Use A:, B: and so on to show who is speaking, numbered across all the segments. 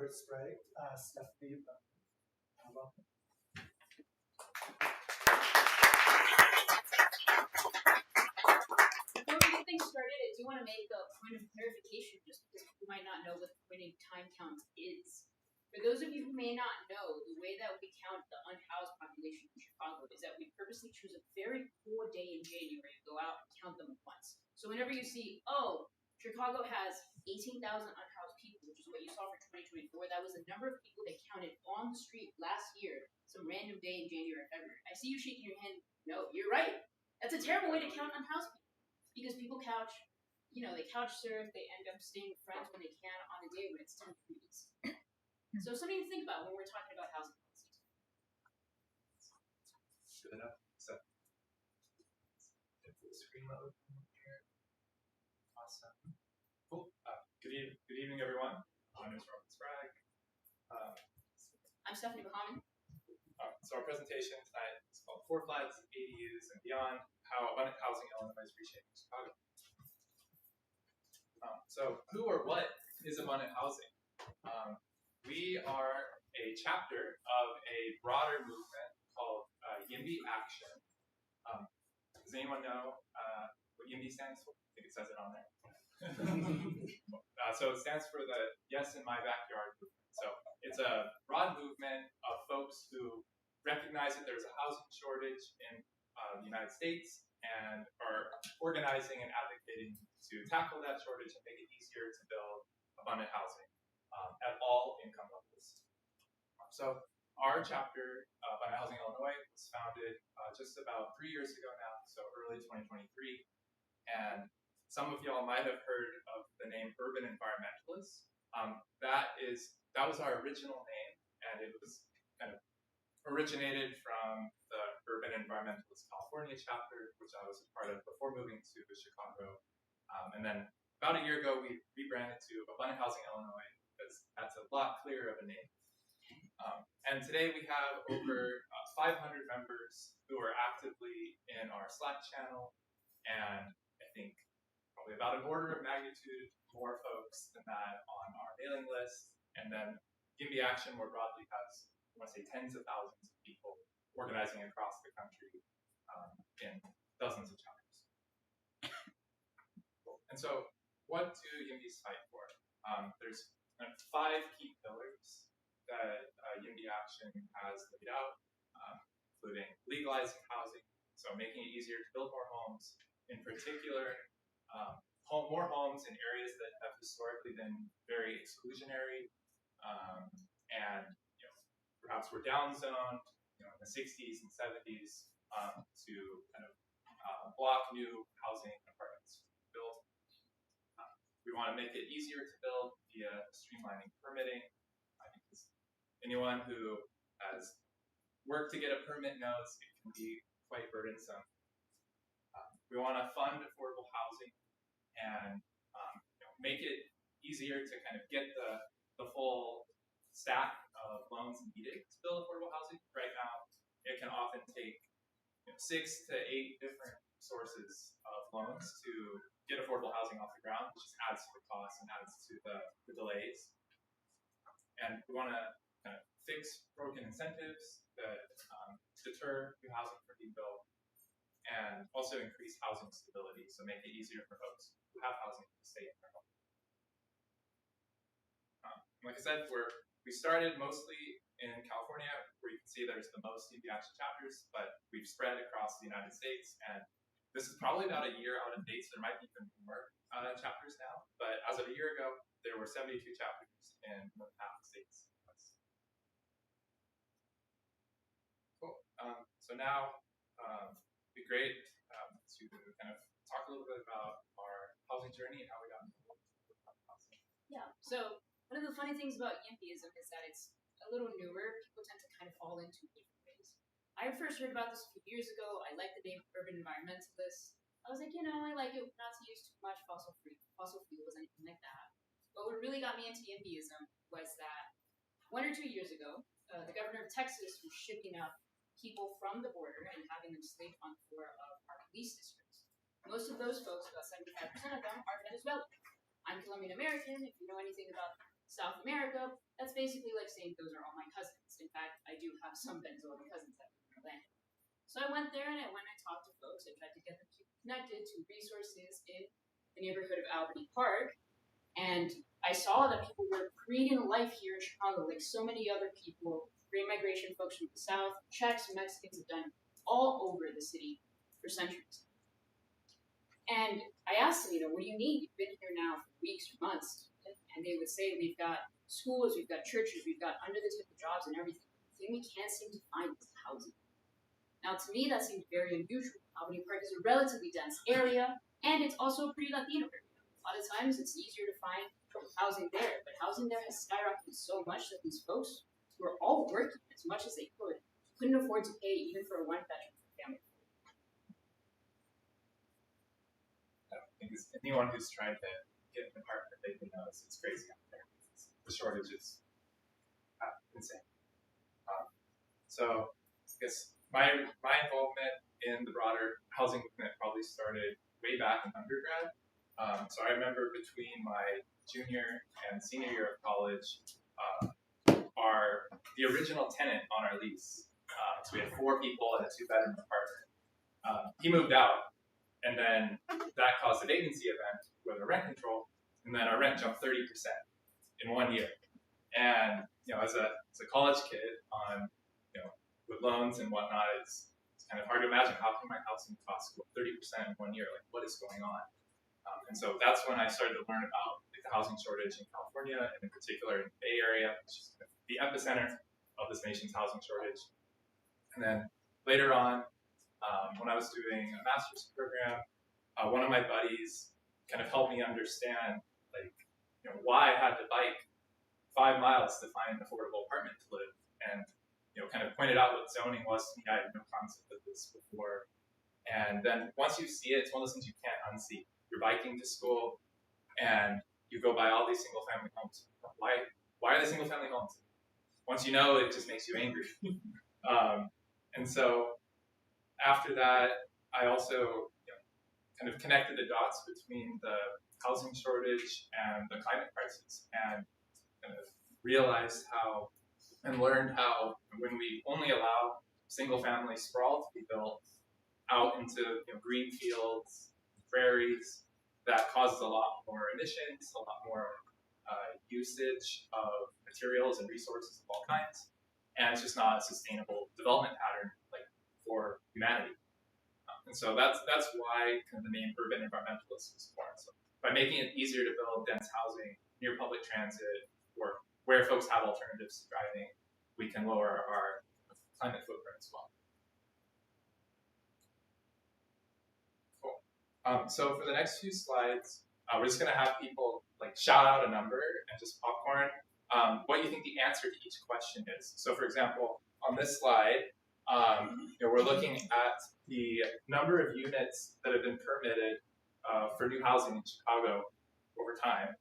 A: Chicago Spray. Stephanie, welcome.
B: Before we get things started, I do want to make a point of clarification, just because people might not know what the point in time count is. For those of you who may not know, the way that we count the unhoused population in Chicago is that we purposely choose a very cool day in January to go out and count them at once. So whenever you see, oh, Chicago has 18,000 unhoused people, which is what you saw for 2024, that was the number of people they counted on the street last year, some random day in January or February. I see you shaking your hand. No, you're right. That's a terrible way to count unhoused people. Because people couch surf, they end up staying with friends when they can on a day when it's 10 degrees. So something to think about when we're talking about housing policies.
C: Good enough. So, full screen mode here. Awesome. Cool. Good evening, everyone. My name is Robert Sprague.
B: I'm Stephanie Bahaman.
C: So our presentation tonight is called Four Flags, ADUs, and Beyond, How Abundant Housing Illinois is Reshaping Chicago. So who or what is abundant housing? We are a chapter of a broader movement called YIMBY Action. Does anyone know what YIMBY stands for? I think it says it on there. So it stands for the Yes in My Backyard movement. So it's a broad movement of folks who recognize that there's a housing shortage in the United States and are organizing and advocating to tackle that shortage and make it easier to build abundant housing at all income levels. So our chapter, Abundant Housing Illinois, was founded just about 3 years ago now, so early 2023. And some of y'all might have heard of the name Urban Environmentalists. That was our original name, and it was kind of originated from the Urban Environmentalist California chapter, which I was a part of before moving to Chicago. And then about a year ago, we rebranded to Abundant Housing Illinois, because that's a lot clearer of a name. And today we have over 500 members who are actively in our Slack channel, and I think probably about an order of magnitude more folks than that on our mailing list. And then YIMBY Action more broadly has, I want to say, tens of thousands of people organizing across the country in dozens of chapters. And so, what do YIMBYs fight for? There's kind of 5 key pillars that YIMBY Action has laid out, including legalizing housing, so making it easier to build more homes, in particular, more homes in areas that have historically been very exclusionary, and perhaps were downzoned, in the 60s and 70s to kind of block new housing apartments built. We want to make it easier to build via streamlining permitting. Because anyone who has worked to get a permit knows it can be quite burdensome. We want to fund affordable housing and make it easier to kind of get the full stack of loans needed to build affordable housing. Right now, it can often take 6 to 8 different sources of loans to get affordable housing off the ground, which just adds to the cost and adds to the delays. And we want to kind of fix broken incentives that deter new housing from being built, and also increase housing stability, so make it easier for folks who have housing to stay in their home. Like I said, we started mostly in California, where you can see there's the most YIMBY Action chapters, but we've spread across the United States, and this is probably about a year out of date, so there might be even more chapters now, but as of a year ago, there were 72 chapters in more than half the states. Cool. So now, it'd be great to kind of talk a little bit about our housing journey and how we got involved with housing.
B: Yeah, so one of the funny things about YIMBYism is that it's a little newer. People tend to kind of fall into different ways. I first heard about this a few years ago. I liked the name Urban Environmentalists. I was like, I like it not to use too much fossil fuels, anything like that. But what really got me into YIMBYism was that 1 or 2 years ago, the governor of Texas was shipping out people from the border and having them slave on 4 of our police districts. Most of those folks, about 75% of them, are Venezuelan. I'm Colombian American. If you know anything about South America, that's basically like saying those are all my cousins. In fact, I do have some Venezuelan cousins that live in Orlando. So I went there and I talked to folks. I tried to get them connected to resources in the neighborhood of Albany Park. And I saw that people were creating life here in Chicago, like so many other people, great migration folks from the South, Czechs, Mexicans have done all over the city for centuries. And I asked them, what do you need? You've been here now for weeks or months. And they would say, we've got schools, we've got churches, we've got under the table jobs and everything. The thing we can't seem to find is housing. Now, to me, that seemed very unusual. Albany Park is a relatively dense area, and it's also a pretty Latino area. A lot of times, it's easier to find housing there, but housing there has skyrocketed so much that these folks who are all working as much as they couldn't afford to pay even for a one-bedroom family.
C: I think anyone who's tried to get an apartment, they know it's crazy out there. The shortage is insane. So I guess my involvement in the broader housing movement probably started way back in undergrad. So I remember between my junior and senior year of college, the original tenant on our lease. So we had 4 people in a 2-bedroom apartment. He moved out, and then that caused a vacancy event with a rent control, and then our rent jumped 30% in 1 year. And as a college kid on with loans and whatnot, it's kind of hard to imagine how can my housing costs go 30% in 1 year? Like, what is going on? And so that's when I started to learn about the housing shortage in California, and in particular in the Bay Area, which is the epicenter of this nation's housing shortage. And then later on, when I was doing a master's program, one of my buddies kind of helped me understand, why I had to bike 5 miles to find an affordable apartment to live, and kind of pointed out what zoning was to me. I had no concept of this before. And then once you see it, it's one of those things you can't unsee. You're biking to school, and you go by all these single-family homes. Why are they single-family homes? Once you know, it just makes you angry. And so after that, I also kind of connected the dots between the housing shortage and the climate crisis, and kind of realized how and learned how when we only allow single-family sprawl to be built out into green fields, prairies, that causes a lot more emissions, a lot more usage of materials and resources of all kinds, and it's just not a sustainable development pattern for humanity. And so that's why kind of the name urban environmentalist was born. So by making it easier to build dense housing near public transit or where folks have alternatives to driving, we can lower our climate footprint as well. Cool. So for the next few slides, we're just going to have people shout out a number and just popcorn what you think the answer to each question is. So for example, on this slide, we're looking at the number of units that have been permitted for new housing in Chicago over time.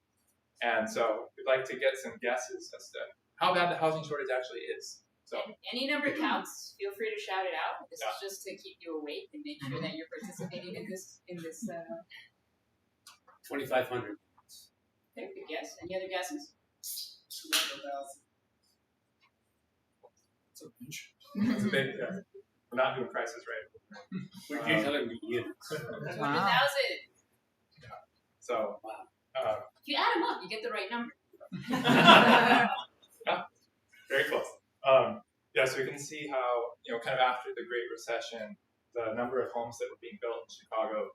C: And so we'd like to get some guesses as to how bad the housing shortage actually is. So
B: any number counts. Feel free to shout it out. This is just to keep you awake and make sure that you're participating in this.
D: 2,500.
B: Okay, good guess. Any other guesses?
A: 200,000.
D: That's a bunch.
C: that's a big guess. We're not doing prices right.
D: We're telling me units.
B: 200,000.
C: So
B: If you add them up, you get the right number.
C: yeah, very close. So we can see how, kind of after the Great Recession, the number of homes that were being built in Chicago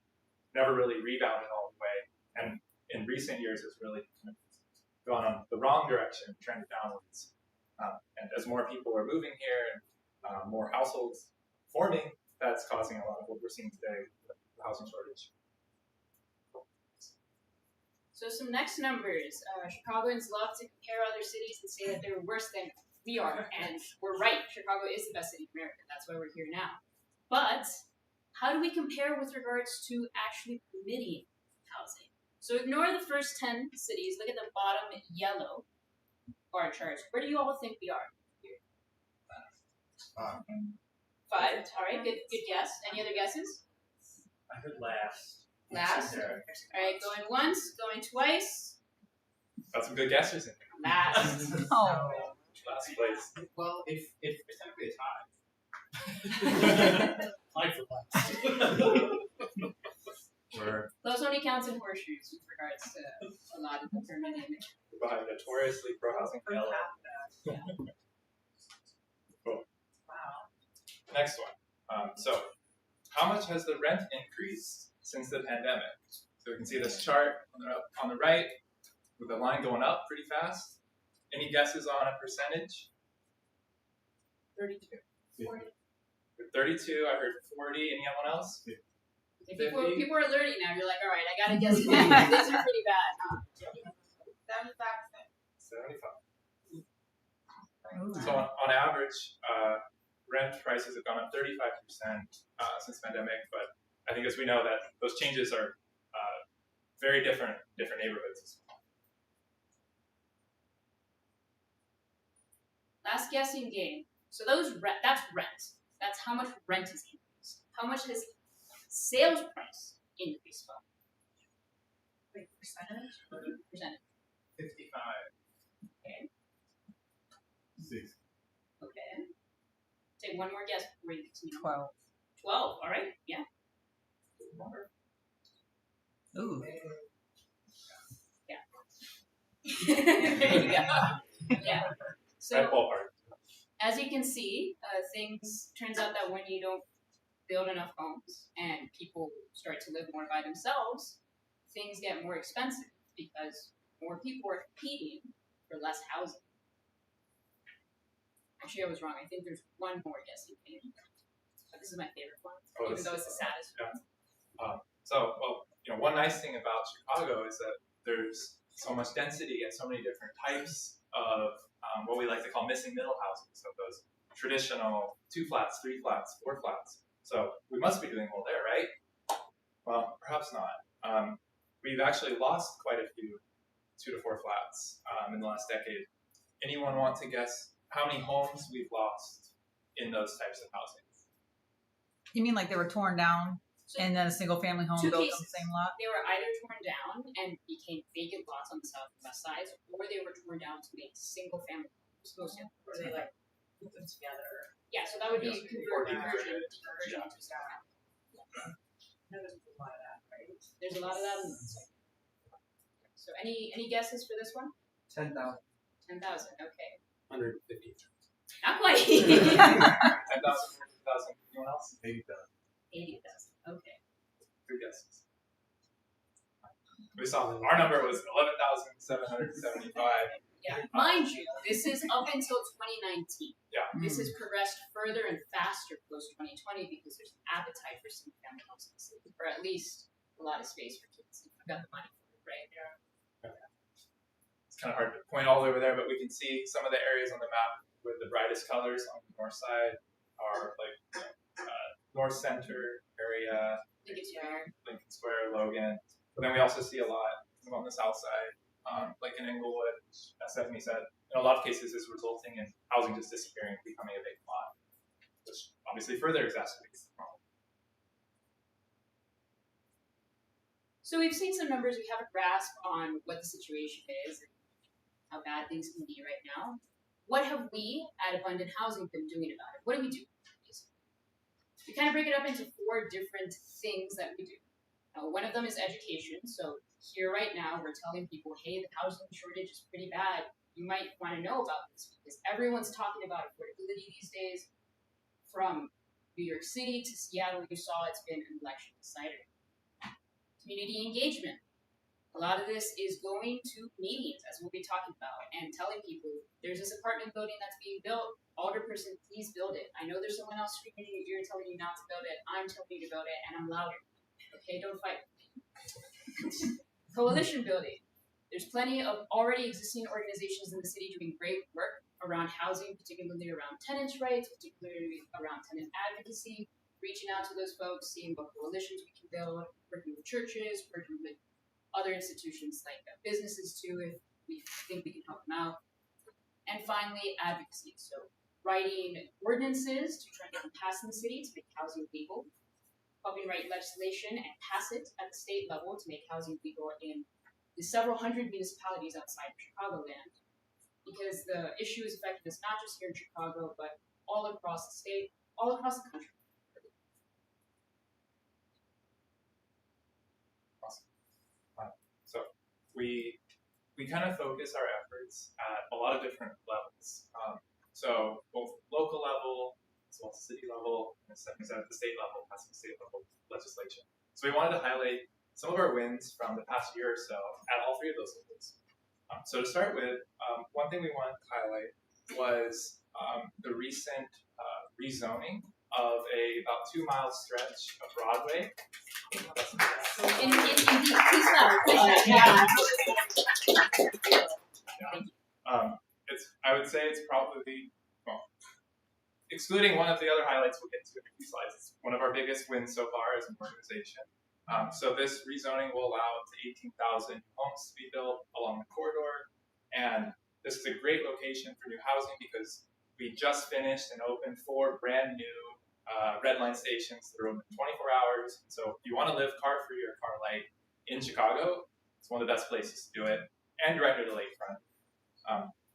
C: never really rebounded all the way. And in recent years, it's really kind of gone on the wrong direction, trended downwards. And as more people are moving here and more households forming, that's causing a lot of what we're seeing today, the housing shortage.
B: So some next numbers. Chicagoans love to compare other cities and say that they're worse than we are, and we're right. Chicago is the best city in America. That's why we're here now. But how do we compare with regards to actually permitting housing? So ignore the first 10 cities. Look at the bottom yellow bar charts. Where do you all think we are here? 5. All right, good guess. Any other guesses?
A: I heard last.
B: Last. All right, going once, going twice.
C: Got some good guessers in here.
B: Last.
E: Oh.
C: Last place.
F: Well, if technically it's high.
D: Fight for last.
C: We're
B: Those only counts in horseshoes with regards to a lot of the permitting.
C: behind notoriously pro-housing yellow. Cool.
E: Wow.
C: Next one. So, how much has the rent increased since the pandemic? So we can see this chart on the right with the line going up pretty fast. Any guesses on a percentage?
B: 32.
C: 32. I heard 40. Anyone else?
B: If people are learning now, you're like, all right, I gotta guess. These are pretty bad, huh?
C: 75. So on average, rent prices have gone up 35% since pandemic, but I think as we know that those changes are very different neighborhoods as well.
B: Last guessing game. So that's rent. That's how much rent is increased. How much has sales price increased by?
E: Wait, percentage?
B: Percentage.
F: 55.
B: Okay.
D: 6.
B: Okay. Take one more guess before you continue.
E: 12.
B: 12. All right. Yeah.
E: Ooh.
B: Yeah. There you go. Yeah. So,
C: Right ballpark.
B: as you can see, turns out that when you don't build enough homes and people start to live more by themselves, things get more expensive because more people are competing for less housing. Actually, I was wrong. I think there's one more guessing game. But this is my favorite one, even though it's the saddest one.
C: One nice thing about Chicago is that there's so much density and so many different types of what we like to call missing middle housing. So those traditional 2 flats, 3 flats, 4 flats. So we must be doing well there, right? Well, perhaps not. We've actually lost quite a few 2 to 4 flats in the last decade. Anyone want to guess how many homes we've lost in those types of housing?
E: You mean like they were torn down
B: So
E: and then a single family home
B: Two
E: built on
B: cases.
E: the same lot?
B: they were either torn down and became vacant lots on the south and west sides, or they were torn down to make single family homes. Mostly.
E: Or they like put them together?
B: Yeah, so that would be
C: Yes.
B: conversion to
C: Yeah.
E: There's a lot of that, right?
B: There's a lot of that. So any guesses for this one?
A: 10,000.
B: 10,000. Okay.
D: 150.
B: Not quite.
C: 10,000, 40,000. Anyone else?
D: 80,000.
B: 80,000. Okay.
C: 3 guesses. We saw that our number was 11,775.
B: Yeah. Mind you, this is up until 2019.
C: Yeah.
B: This has progressed further and faster post 2020 because there's an appetite for single family homes in the city, or at least a lot of space for kids. You've got the money for it, right?
C: It's kind of hard to point all over there, but we can see some of the areas on the map with the brightest colors on the north side are like north center area,
B: I think it's rare.
C: Lincoln Square, Logan. But then we also see a lot on the south side, like in Inglewood, as Stephanie said. In a lot of cases, is resulting in housing just disappearing and becoming a vacant lot, which obviously further exacerbates the problem.
B: So we've seen some numbers. We have a grasp on what the situation is and how bad things can be right now. What have we at Abundant Housing been doing about it? What do we do? We kind of break it up into 4 different things that we do. One of them is education. So here right now, we're telling people, hey, the housing shortage is pretty bad. You might want to know about this because everyone's talking about affordability these days. From New York City to Seattle, you saw it's been an election decider. Community engagement. A lot of this is going to meetings, as we'll be talking about, and telling people, there's this apartment building that's being built. Alderperson, please build it. I know there's someone else screaming in your ear telling you not to build it. I'm telling you to build it, and I'm louder. Okay, don't fight. Coalition building. There's plenty of already existing organizations in the city doing great work around housing, particularly around tenants' rights, particularly around tenant advocacy, reaching out to those folks, seeing what coalitions we can build, working with churches, working with other institutions like businesses too, if we think we can help them out. And finally, advocacy. So writing ordinances to try and get them passed in the city to make housing legal, helping write legislation and pass it at the state level to make housing legal in with several hundred municipalities outside of Chicagoland, because the issue is affecting us not just here in Chicago, but all across the state, all across the country.
C: So we kind of focus our efforts at a lot of different levels. So both local level as well as city level, and at the state level, passing state level legislation. So we wanted to highlight some of our wins from the past year or so at all three of those levels. So to start with, one thing we wanted to highlight was the recent rezoning of a about 2 mile stretch of Broadway.
B: Please loud.
C: I would say it's probably, well, excluding one of the other highlights we'll get to in a few slides, it's one of our biggest wins so far as an organization. So this rezoning will allow up to 18,000 homes to be built along the corridor, and this is a great location for new housing because we just finished and opened 4 brand new red line stations that are open 24 hours. So if you want to live car free or car light in Chicago, it's one of the best places to do it, and you're right near the lakefront.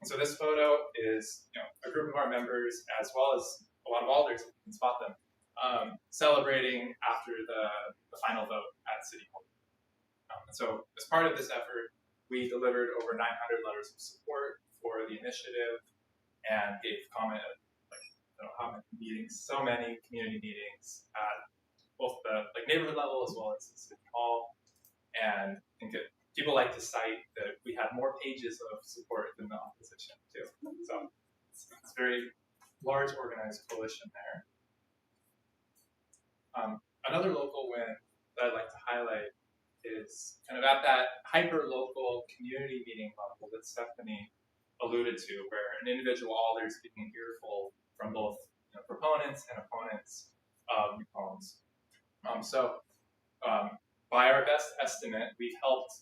C: So this photo is a group of our members, as well as a lot of alders, if you can spot them, celebrating after the final vote at City Hall. So as part of this effort, we delivered over 900 letters of support for the initiative and gave comment at how many meetings, so many community meetings at both the neighborhood level as well as the City Hall. And I think people like to cite that we had more pages of support than the opposition too. So it's a very large organized coalition there. Another local win that I'd like to highlight is kind of at that hyper-local community meeting level that Stephanie alluded to, where an individual alder is getting an earful from both proponents and opponents of new homes. By our best estimate, we've helped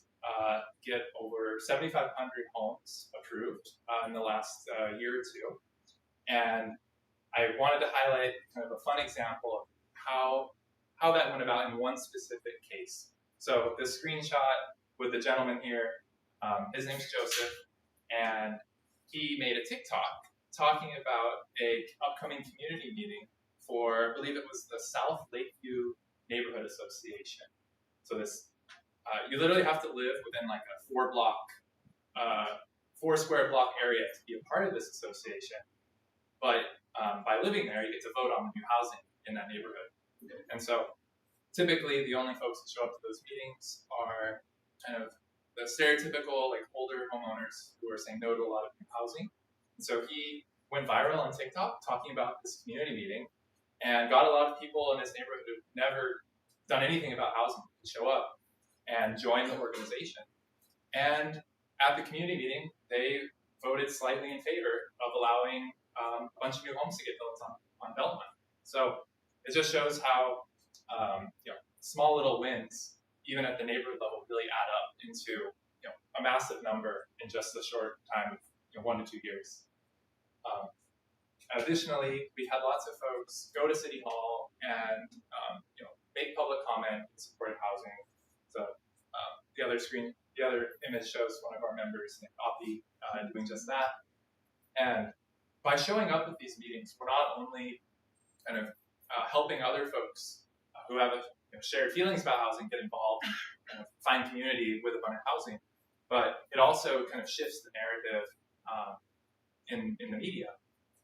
C: get over 7,500 homes approved in the last year or two. And I wanted to highlight kind of a fun example of how that went about in one specific case. So the screenshot with the gentleman here, his name's Joseph, and he made a TikTok talking about a upcoming community meeting for, I believe it was the South Lakeview Neighborhood Association. So this, you literally have to live within like a 4 square block area to be a part of this association. But by living there, you get to vote on the new housing in that neighborhood. And so typically the only folks that show up to those meetings are kind of the stereotypical older homeowners who are saying no to a lot of new housing. And so he went viral on TikTok talking about this community meeting and got a lot of people in his neighborhood who've never done anything about housing to show up and join the organization. And at the community meeting, they voted slightly in favor of allowing a bunch of new homes to get built on Belmont. So it just shows how small little wins, even at the neighborhood level, really add up into a massive number in just a short time of 1 to 2 years. Additionally, we had lots of folks go to City Hall and make public comment in support of housing. So the other image shows one of our members named Oppie doing just that. And by showing up at these meetings, we're not only kind of helping other folks who have shared feelings about housing get involved and kind of find community with abundant housing, but it also kind of shifts the narrative in the media.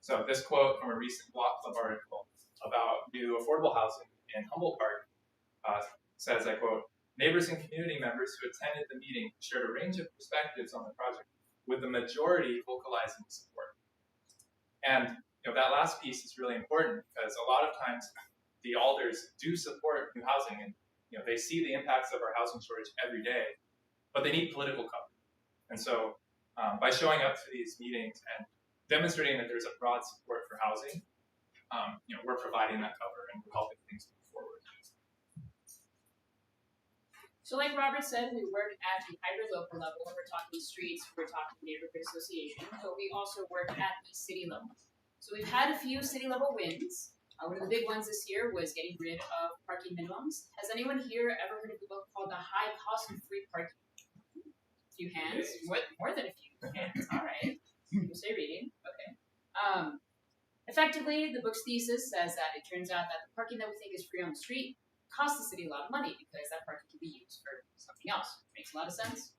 C: So this quote from a recent Block Club article about new affordable housing in Humboldt Park says, I quote, "Neighbors and community members who attended the meeting shared a range of perspectives on the project, with the majority vocalizing support." And that last piece is really important because a lot of times the alders do support new housing and they see the impacts of our housing shortage every day, but they need political cover. And so by showing up to these meetings and demonstrating that there's a broad support for housing, we're providing that cover and we're helping things move forward.
B: So like Robert said, we work at the hyper-local level. We're talking streets, we're talking neighborhood association, but we also work at the city level. So we've had a few city level wins. One of the big ones this year was getting rid of parking minimums. Has anyone here ever heard of the book called The High Cost of Free Parking? few hands. More than a few hands. All right. We'll say reading. Okay. Effectively, the book's thesis says that it turns out that the parking that we think is free on the street costs the city a lot of money because that parking can be used for something else. Makes a lot of sense.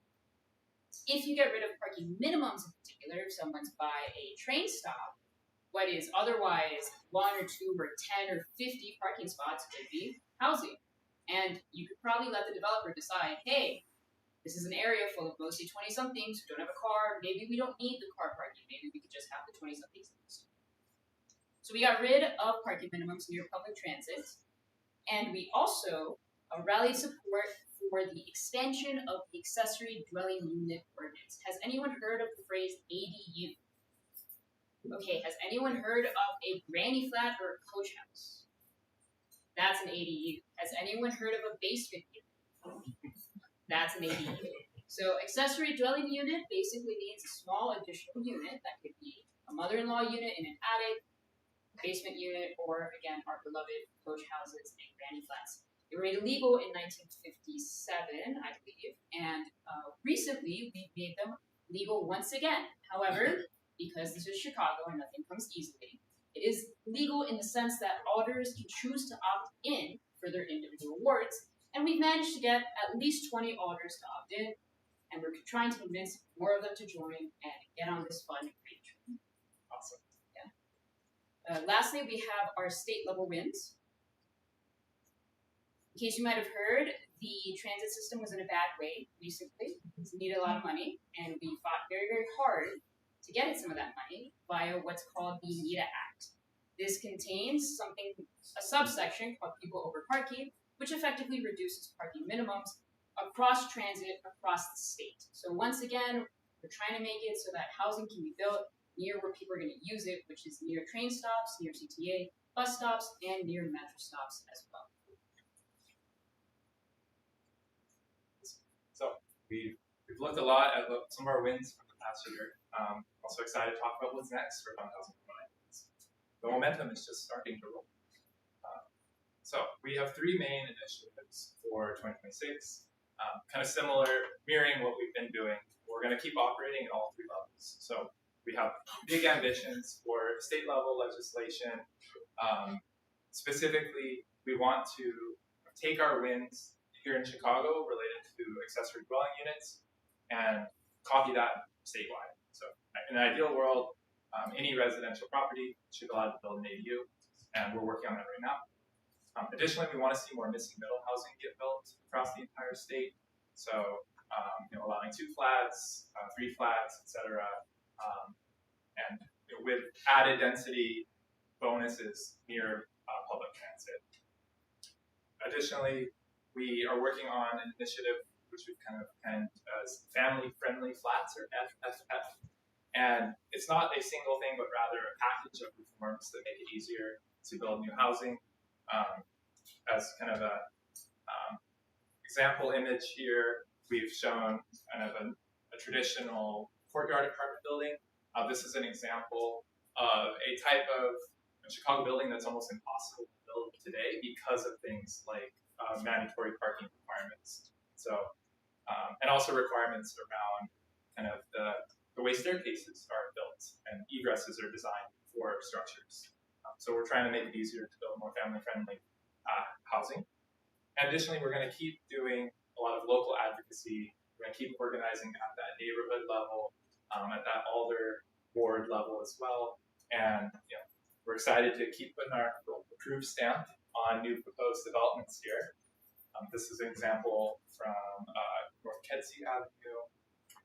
B: If you get rid of parking minimums in particular, if someone's by a train stop, what is otherwise 1 or 2 or 10 or 50 parking spots could be housing. And you could probably let the developer decide, hey, this is an area full of mostly 20-somethings who don't have a car. Maybe we don't need the car parking. Maybe we could just have the 20-somethings. So we got rid of parking minimums near public transit. And we also rallied support for the expansion of the accessory dwelling unit ordinance. Has anyone heard of the phrase ADU? Okay, has anyone heard of a granny flat or a coach house? That's an ADU. Has anyone heard of a basement unit? That's an ADU. So accessory dwelling unit basically means a small additional unit that could be a mother-in-law unit in an attic, basement unit, or again, our beloved coach houses and granny flats. They were made illegal in 1957, I believe, and recently we made them legal once again. However, because this is Chicago and nothing comes easily, it is legal in the sense that alders can choose to opt in for their individual wards, and we've managed to get at least 20 alders to opt in, and we're trying to convince more of them to join and get on this fun great train.
C: Awesome.
B: Lastly, we have our state level wins. In case you might have heard, the transit system was in a bad way recently. It needed a lot of money, and we fought very, very hard to get it some of that money via what's called the NETA Act. This contains a subsection called People Over Parking, which effectively reduces parking minimums across transit across the state. So once again, we're trying to make it so that housing can be built near where people are going to use it, which is near train stops, near CTA, bus stops, and near metro stops as well.
C: So we've looked a lot at some of our wins from the past year. Also excited to talk about what's next for fund housing providers. The momentum is just starting to roll. So we have 3 main initiatives for 2026, kind of similar, mirroring what we've been doing. We're going to keep operating at all 3 levels. So we have big ambitions for state level legislation. Specifically, we want to take our wins here in Chicago related to accessory dwelling units and copy that statewide. So in an ideal world, any residential property should be allowed to build an ADU, and we're working on that right now. Additionally, we want to see more missing middle housing get built across the entire state. So allowing 2 flats, 3 flats, etc. And with added density bonuses near public transit. Additionally, we are working on an initiative which we've kind of penned as family-friendly flats, or FFF. And it's not a single thing, but rather a package of reforms that make it easier to build new housing. As kind of a example image here, we've shown kind of a traditional courtyard apartment building. This is an example of a type of Chicago building that's almost impossible to build today because of things like mandatory parking requirements. So, and also requirements around kind of the way staircases are built and egresses are designed for structures. So we're trying to make it easier to build more family-friendly housing. And additionally, we're going to keep doing a lot of local advocacy. We're going to keep organizing at that neighborhood level, at that alder board level as well. And we're excited to keep putting our approved stamp on new proposed developments here. This is an example from North Kedzie Avenue,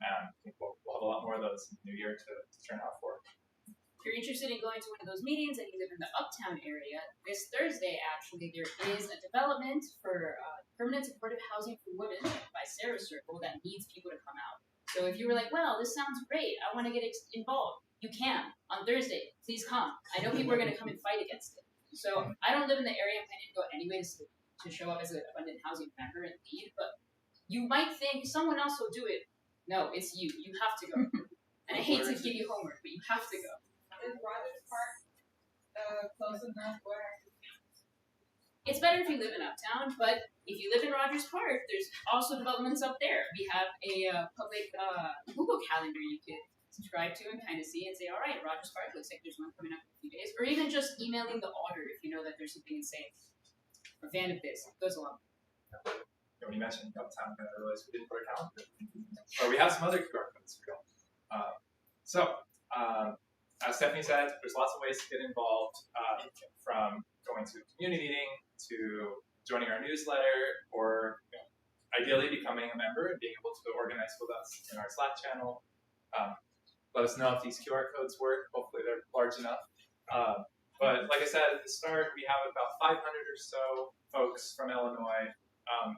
C: and I think we'll have a lot more of those in the new year to turn out for.
B: If you're interested in going to one of those meetings and you live in the Uptown area, this Thursday, actually, there is a development for permanent supportive housing for women by Sarah Circle that needs people to come out. So if you were like, well, this sounds great, I want to get involved, you can on Thursday. Please come. I know people are going to come and fight against it. So I don't live in the area. I'm planning to go anyway to show up as an abundant housing member and lead, but you might think someone else will do it. No, it's you. You have to go. And I hate to give you homework, but you have to go.
E: Is Rogers Park close enough where
B: It's better if you live in Uptown, but if you live in Rogers Park, there's also developments up there. We have a public Google Calendar you can subscribe to and kind of see and say, all right, Rogers Park looks like there's one coming up in a few days. Or even just emailing the auditor if you know that there's something insane. A fan of this. It goes along.
C: When you mentioned Uptown, I realized we didn't put a calendar. But we have some other QR codes for you. As Stephanie said, there's lots of ways to get involved, from going to a community meeting to joining our newsletter, or ideally becoming a member and being able to organize with us in our Slack channel. Let us know if these QR codes work. Hopefully they're large enough. But like I said at the start, we have about 500 or so folks from Illinois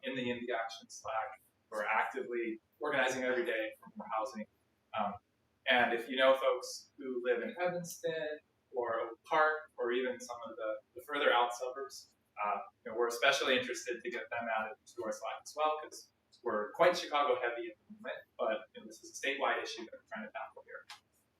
C: in the YIMBY Action Slack who are actively organizing every day for more housing. And if you know folks who live in Evanston or Oak Park or even some of the further out suburbs, we're especially interested to get them added to our Slack as well, because we're quite Chicago heavy at the moment, but this is a statewide issue that we're trying to tackle here.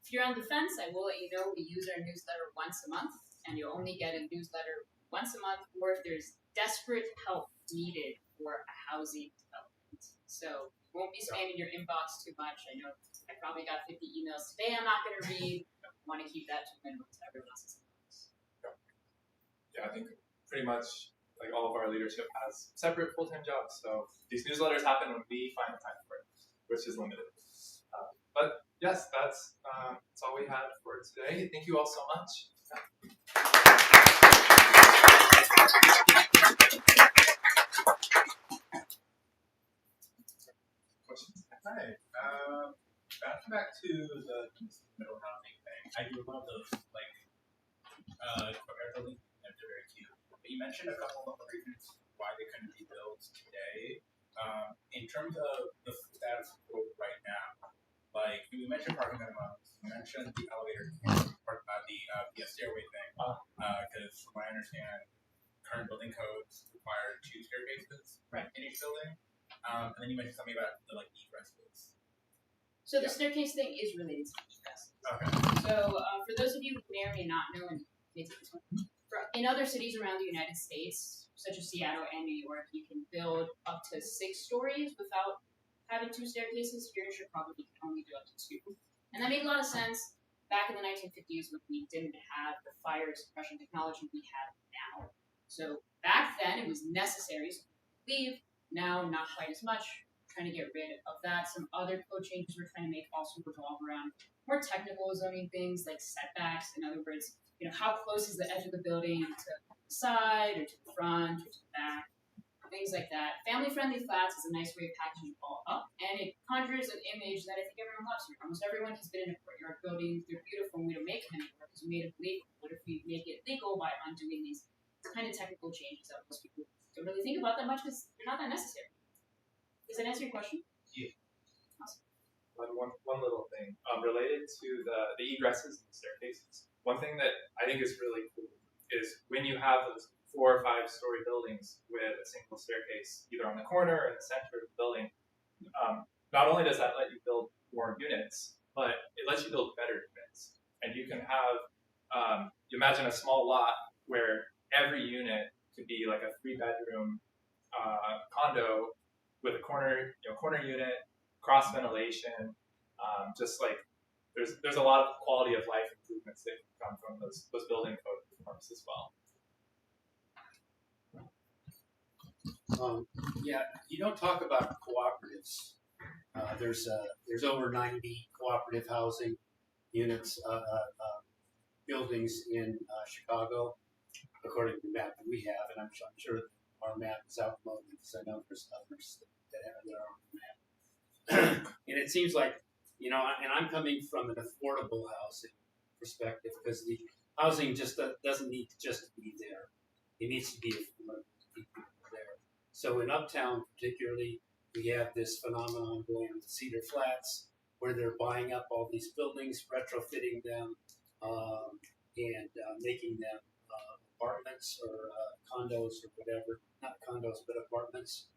B: If you're on the fence, I will let you know we use our newsletter once a month, and you'll only get a newsletter once a month, or if there's desperate help needed for a housing development. So won't be spamming your inbox too much. I know I probably got 50 emails today I'm not going to read. I want to keep that to a minimum to everyone else's inbox.
C: Yeah, I think pretty much like all of our leadership has separate full-time jobs. So these newsletters happen when we find the time for it, which is limited. But yes, that's all we had for today. Thank you all so much. Questions?
F: Hi. Back to the middle housing thing. I do love those courtyard buildings. They're very cute. But you mentioned a couple of reasons why they couldn't be built today. In terms of the status quo right now, like you mentioned parking minimums, you mentioned the elevator, the stairway thing. Because from what I understand, current building codes require 2 staircases in each building. And then you mentioned something about the egresses.
B: So the staircase thing is related to egress.
F: Okay.
B: So for those of you who may or may not know, and in other cities around the United States, such as Seattle and New York, you can build up to 6 stories without having 2 staircases. Here in Chicago, you can only do up to 2. And that made a lot of sense back in the 1950s when we didn't have the fire suppression technology we have now. So back then, it was necessary. So leave. Now, not quite as much. Trying to get rid of that. Some other code changes we're trying to make also revolve around more technical zoning things like setbacks. In other words, how close is the edge of the building to the side or to the front or to the back, things like that. Family-friendly flats is a nice way of packaging it all up, and it conjures an image that I think everyone loves here. Almost everyone has been in a courtyard building. They're beautiful, and we don't make them anymore because we made it legal. What if we make it legal by undoing these kind of technical changes that most people don't really think about that much because they're not that necessary? Does that answer your question?
C: Yeah. Awesome. One little thing related to the egresses and the staircases. One thing that I think is really cool is when you have those 4 or 5 story buildings with a single staircase, either on the corner or in the center of the building. Not only does that let you build more units, but it lets you build better units. And you can have, you imagine a small lot where every unit could be like a 3-bedroom condo with a corner unit, cross ventilation. Just like there's a lot of quality of life improvements that can come from those building code reforms as well.
D: You don't talk about cooperatives. There's over 90 cooperative housing units, buildings in Chicago, according to the map that we have, and I'm sure our map is outmoded because I know there's others that have their own map. And it seems like, and I'm coming from an affordable housing perspective because the housing just doesn't need just to be there. It needs to be affordable to people there. So in Uptown particularly, we have this phenomenon going with Cedar Flats where they're buying up all these buildings, retrofitting them, and making them apartments or condos or whatever. Not condos, but apartments.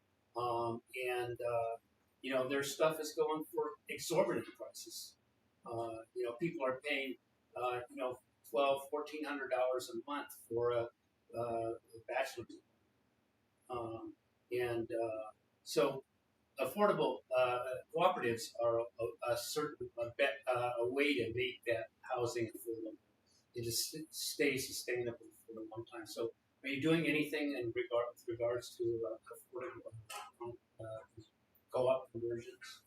D: Their stuff is going for exorbitant prices. People are paying, $1,200, $1,400 a month for a bachelor's So affordable cooperatives are a way to make that housing affordable and just stay sustainable for a long time. So are you doing anything with regards to affordable co-op conversions?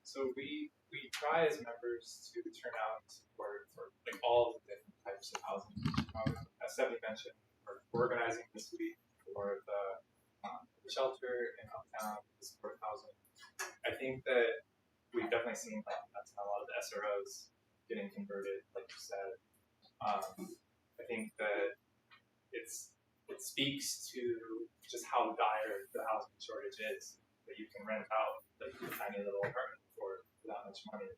C: So we try as members to turn out for like all of the different types of housing. As Stephanie mentioned, we're organizing this week for the shelter in uptown, the support housing. I think that we've definitely seen that's how a lot of the SROs getting converted, like you said. I think that it speaks to just how dire the housing shortage is, that you can rent out like a tiny little apartment for that much money.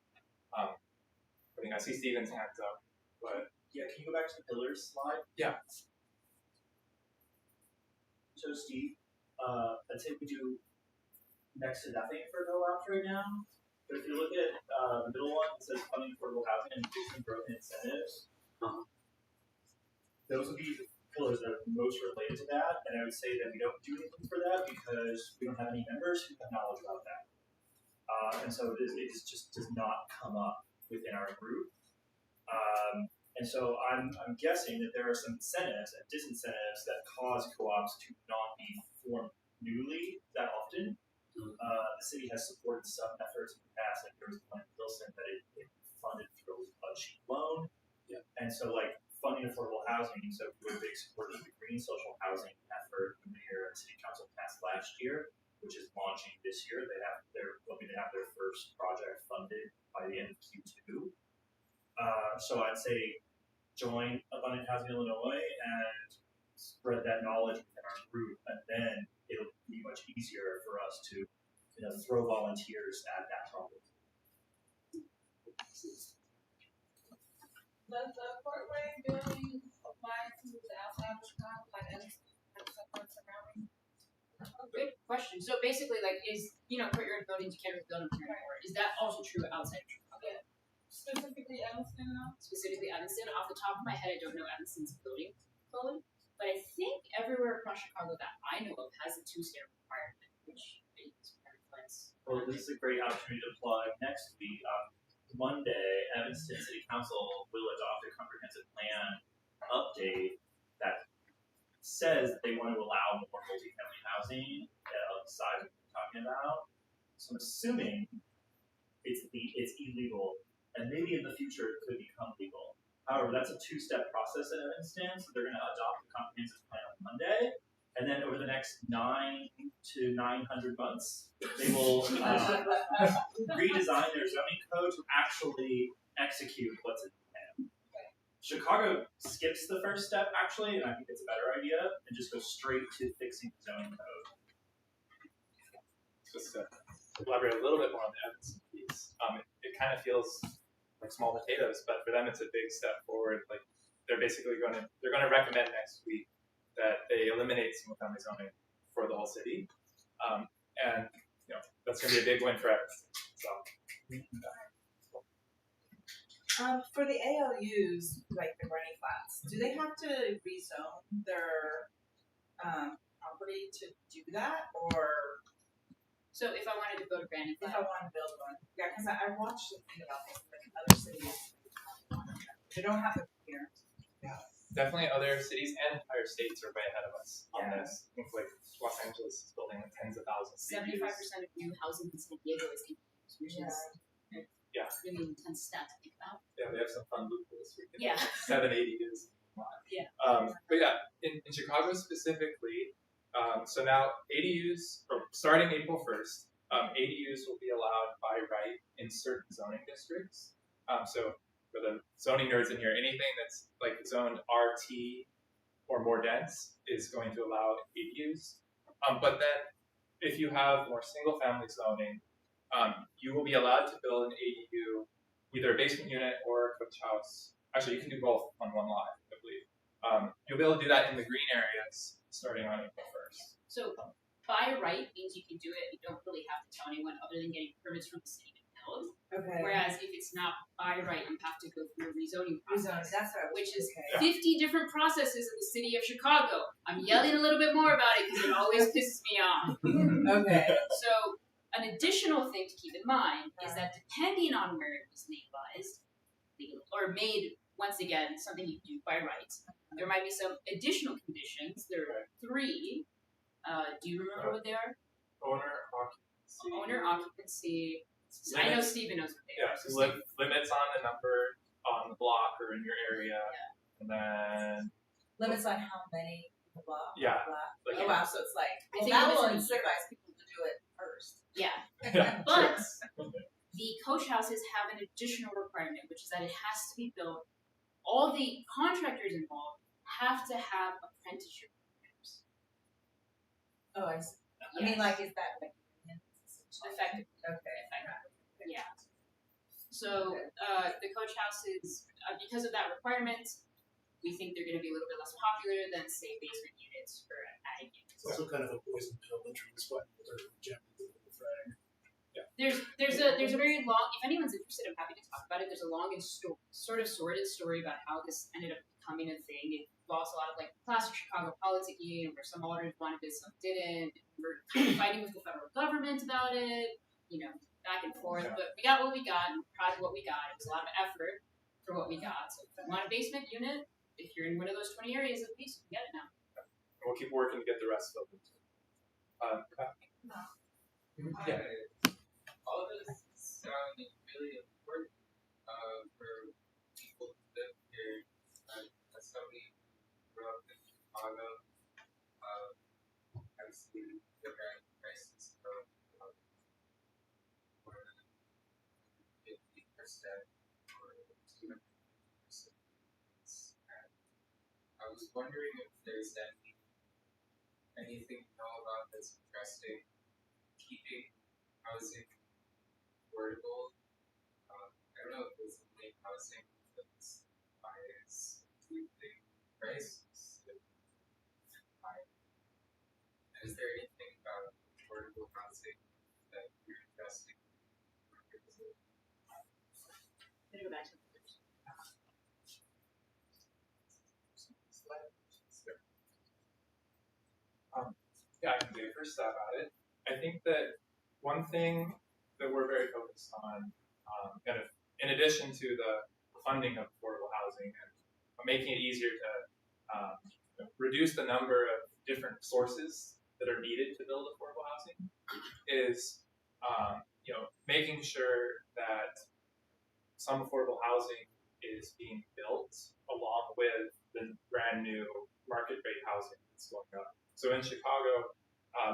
C: I think I see Steven's hands up, but
A: Yeah, can you go back to the pillars slide?
C: yeah.
A: So Steve, I'd say we do next to nothing for co-ops right now. But if you look at the middle one, it says funding affordable housing and increasing growth and incentives. Those would be the pillars that are most related to that. And I would say that we don't do anything for that because we don't have any members who have knowledge about that. And so it just does not come up within our group. And so I'm guessing that there are some incentives and disincentives that cause co-ops to not be formed newly that often. The city has supported some efforts in the past, like there was one in Wilson that it funded through a cheap loan.
D: Yeah.
A: And so like funding affordable housing, so we were big supporters of the green social housing effort the mayor and city council passed last year, which is launching this year. They're hoping to have their first project funded by the end of Q2. So I'd say join Abundant Housing Illinois and spread that knowledge within our group, and then it'll be much easier for us to, throw volunteers at that problem.
E: Does the Portway building apply to the outside of Chicago, like any surrounding?
B: Good question. So basically, like, is courtyard buildings you can't build them anymore? Is that also true outside of Chicago?
E: Yeah. Specifically Evanston, though?
B: Specifically Evanston. Off the top of my head, I don't know Evanston's building code, but I think everywhere across Chicago that I know of has a 2-stair requirement, which is reflects.
A: Well, this is a great opportunity to plug next week. Monday, Evanston City Council will adopt a comprehensive plan update that says that they want to allow more multifamily housing of the size we're talking about. So I'm assuming it's illegal, and maybe in the future it could become legal. However, that's a 2-step process in Evanston, so they're going to adopt the comprehensive plan on Monday, and then over the next 900 to 900 months, they will redesign their zoning code to actually execute what's in the plan. Chicago skips the first step, actually, and I think it's a better idea, and just goes straight to fixing the zoning code.
C: Just to elaborate a little bit more on the Evanston piece, it kind of feels like small potatoes, but for them it's a big step forward. Like they're basically going to recommend next week that they eliminate single-family zoning for the whole city, and that's going to be a big win for Evanston. So.
E: For the ALUs, like the Granny Flats, do they have to rezone their property to do that, or?
B: So if I wanted to go to Granny
E: If I
B: Flat,
E: want to build one, yeah, because I watched something about this, like in other cities, they don't have it here.
C: Definitely other cities and entire states are way ahead of us on
E: Yeah.
C: this. I think like Los Angeles is building like tens of thousands of
B: 75% of new housing in San Diego is ADUs, which is
C: Yeah.
B: really intense stat to think about.
C: Yeah, we have some fun loop this weekend.
B: Yeah.
C: 780 is.
B: Yeah.
C: But yeah, in Chicago specifically, so now ADUs, starting April 1st, ADUs will be allowed by right in certain zoning districts. So for the zoning nerds in here, anything that's like zoned RT or more dense is going to allow ADUs. But then if you have more single family zoning, you will be allowed to build an ADU, either a basement unit or a coach house. Actually, you can do both on one lot, I believe. You'll be able to do that in the green areas starting on April 1st.
B: So by right means you can do it. You don't really have to tell anyone other than getting permits from the city to build.
E: Okay.
B: Whereas if it's not by right, you have to go through a rezoning
E: Rezoning,
B: process,
E: that's what I was
B: which is
E: okay.
B: 50 different processes in the city of Chicago. I'm yelling a little bit more about it because it always pisses me off.
E: Okay.
B: So an additional thing to keep in mind is that depending on where it was legalized, or made, once again, something you do by right, there might be some additional conditions. There are 3. Do you remember what they are?
C: Owner occupancy.
B: Owner occupancy. I know Steven knows what they
C: Yeah,
B: are. So
C: limits on the number on the block or in your area, and then
E: Limits on how many blah blah
C: Yeah.
E: blah.
C: Like,
E: Oh wow, so it's like
B: I think
E: that
B: limits
E: will
B: in a year.
E: incentivize people to do it first.
B: yeah,
C: yeah,
B: but
C: sure.
B: the coach houses have an additional requirement, which is that it has to be built. All the contractors involved have to have apprenticeship programs.
E: Oh, I see. I
B: Yes.
E: mean, like, is that like
B: Effective.
E: Okay.
B: Yeah. So the coach houses, because of that requirement, we think they're going to be a little bit less popular than, say, basement units for attic units.
G: It's also kind of a poison pill that you're sweating or rejecting the frag.
B: There's a very long. If anyone's interested, I'm happy to talk about it. There's a long and sort of sordid story about how this ended up becoming a thing. It involves a lot of like classic Chicago politicking, where some alders wanted it, some didn't. We're kind of fighting with the federal government about it. You know, back and forth.
C: Yeah.
B: But we got what we got. And we're proud of what we got. It was a lot of effort for what we got. So if you want a basement unit, if you're in one of those 20 areas at least, you can get it now.
C: We'll keep working to get the rest of them. Yeah.
H: All of this sounded really important for people who live here. As somebody who grew up in Chicago, I've seen the rent prices go up more than 50% or 200%. And I was wondering if there's anything you know about that's interesting keeping housing affordable. I don't know if there's only housing that's biased to the price. Is there anything about affordable housing that you're interested in?
B: I'm gonna go back to the first.
C: Yeah, I can take a first stab at it. I think that one thing that we're very focused on, kind of in addition to the funding of affordable housing and making it easier to reduce the number of different sources that are needed to build affordable housing, is making sure that some affordable housing is being built along with the brand new market rate housing that's going up. So in Chicago,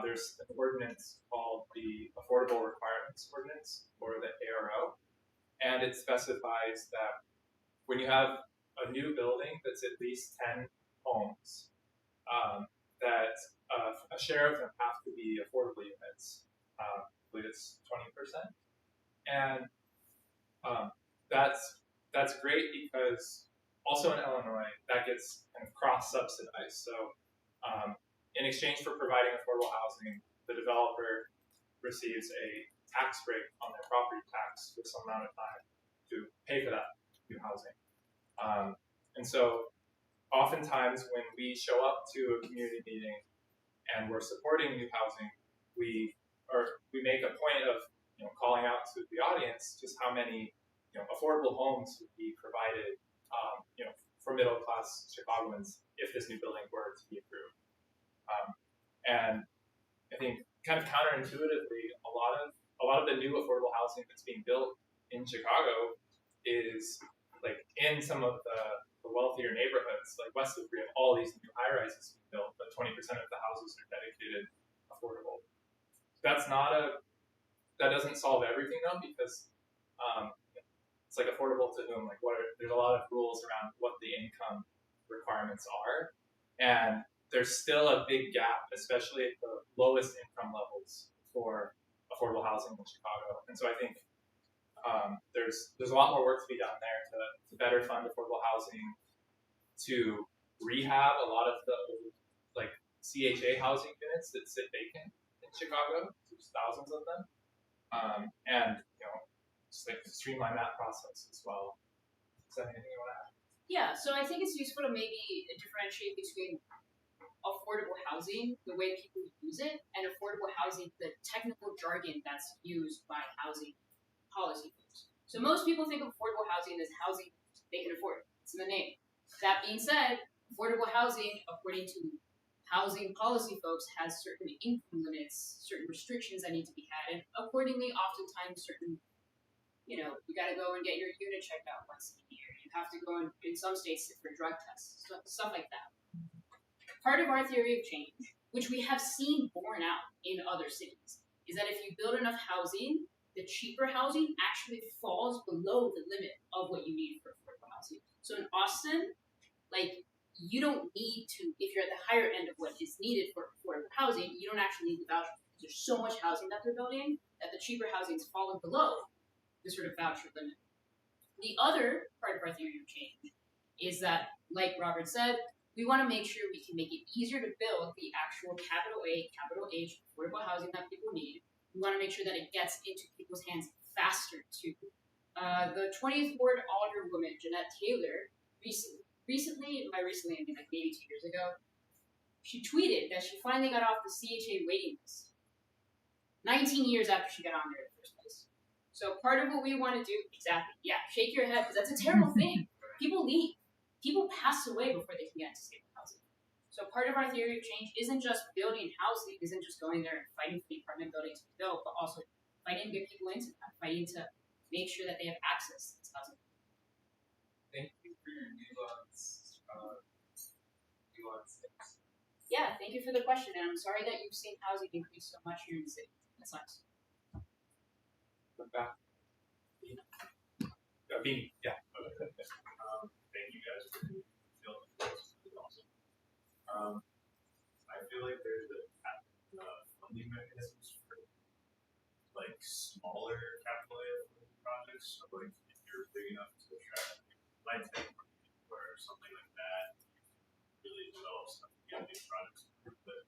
C: there's an ordinance called the Affordable Requirements Ordinance, or the ARO, and it specifies that when you have a new building that's at least 10 homes, that a share of them have to be affordable units. I believe it's 20%, and that's great because also in Illinois that gets kind of cross-subsidized. So in exchange for providing affordable housing, the developer receives a tax break on their property tax for some amount of time to pay for that new housing. And so oftentimes when we show up to a community meeting and we're supporting new housing, we make a point of calling out to the audience just how many affordable homes would be provided for middle class Chicagoans if this new building were to be approved. And I think kind of counterintuitively, a lot of the new affordable housing that's being built in Chicago is like in some of the wealthier neighborhoods, like west of we have all these new high-rises being built, but 20% of the houses are dedicated affordable. That doesn't solve everything though, because it's like affordable to whom? Like there's a lot of rules around what the income requirements are, and there's still a big gap, especially at the lowest income levels for affordable housing in Chicago. And so I think there's a lot more work to be done there to better fund affordable housing, to rehab a lot of the old like CHA housing units that sit vacant in Chicago. There's thousands of them, and just like streamline that process as well. Is that anything you want to add?
B: Yeah, so I think it's useful to maybe differentiate between affordable housing, the way people use it, and affordable housing, the technical jargon that's used by housing policy folks. So most people think of affordable housing as housing they can afford. It's in the name. That being said, affordable housing, according to housing policy folks, has certain income limits, certain restrictions that need to be had, and accordingly, oftentimes certain, you gotta go and get your unit checked out once a year. You have to go in some states for drug tests, stuff like that. Part of our theory of change, which we have seen borne out in other cities, is that if you build enough housing, the cheaper housing actually falls below the limit of what you need for affordable housing. So in Austin, you don't need to, if you're at the higher end of what is needed for affordable housing, you don't actually need the voucher. There's so much housing that they're building that the cheaper housing is falling below the sort of voucher limit. The other part of our theory of change is that, like Robert said, we want to make sure we can make it easier to build the actual capital A, capital H affordable housing that people need. We want to make sure that it gets into people's hands faster too. The 20th Ward Alderwoman, Jeanette Taylor, recently, by recently I mean like maybe 2 years ago, she tweeted that she finally got off the CHA waiting list 19 years after she got on there in the first place. So part of what we want to do, exactly, yeah, shake your head, because that's a terrible thing. People leave. People pass away before they can get into stable housing. So part of our theory of change isn't just building housing, isn't just going there and fighting for the apartment buildings to be built, but also fighting to get people into that, fighting to make sure that they have access to this housing.
H: Thank you for your nuanced things.
B: Yeah, thank you for the question, and I'm sorry that you've seen housing increase so much here in the city. That sucks.
C: Look back. Beanie, yeah.
I: Thank you guys for the field. This is awesome. I feel like there's funding mechanisms for smaller capital A projects. So if you're big enough to attract light tech or something like that, really develop stuff to get big projects. But